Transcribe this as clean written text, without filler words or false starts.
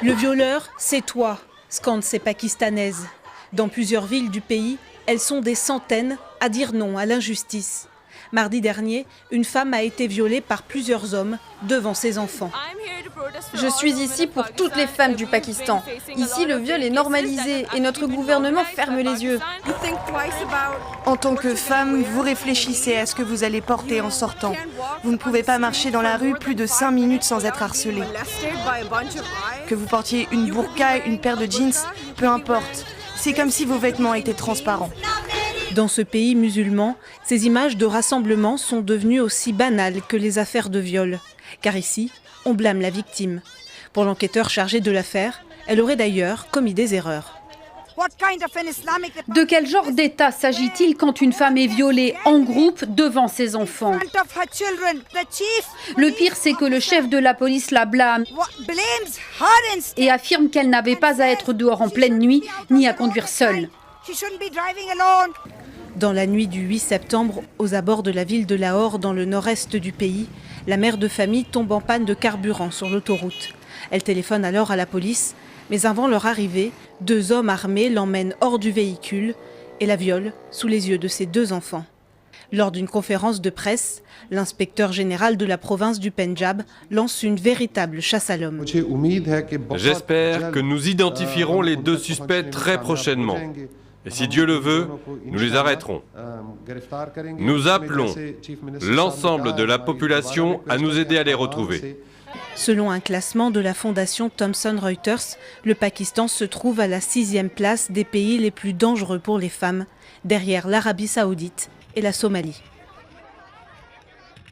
Le violeur, c'est toi, scandent ces Pakistanaises. Dans plusieurs villes du pays, elles sont des centaines à dire non à l'injustice. Mardi dernier, une femme a été violée par plusieurs hommes devant ses enfants. Je suis ici pour toutes les femmes du Pakistan. Ici, le viol est normalisé et notre gouvernement ferme les yeux. En tant que femme, vous réfléchissez à ce que vous allez porter en sortant. Vous ne pouvez pas marcher dans la rue plus de 5 minutes sans être harcelée. Que vous portiez une burqa, une paire de jeans, peu importe. C'est comme si vos vêtements étaient transparents. Dans ce pays musulman, ces images de rassemblement sont devenues aussi banales que les affaires de viol. Car ici, on blâme la victime. Pour l'enquêteur chargé de l'affaire, elle aurait d'ailleurs commis des erreurs. De quel genre d'État s'agit-il quand une femme est violée en groupe devant ses enfants? Le pire, c'est que le chef de la police la blâme et affirme qu'elle n'avait pas à être dehors en pleine nuit ni à conduire seule. Dans la nuit du 8 septembre, aux abords de la ville de Lahore, dans le nord-est du pays, la mère de famille tombe en panne de carburant sur l'autoroute. Elle téléphone alors à la police, mais avant leur arrivée, 2 hommes armés l'emmènent hors du véhicule et la violent sous les yeux de ses 2 enfants. Lors d'une conférence de presse, l'inspecteur général de la province du Pendjab lance une véritable chasse à l'homme. J'espère que nous identifierons les 2 suspects très prochainement. Et si Dieu le veut, nous les arrêterons. Nous appelons l'ensemble de la population à nous aider à les retrouver. Selon un classement de la fondation Thomson Reuters, le Pakistan se trouve à la 6e place des pays les plus dangereux pour les femmes, derrière l'Arabie Saoudite et la Somalie.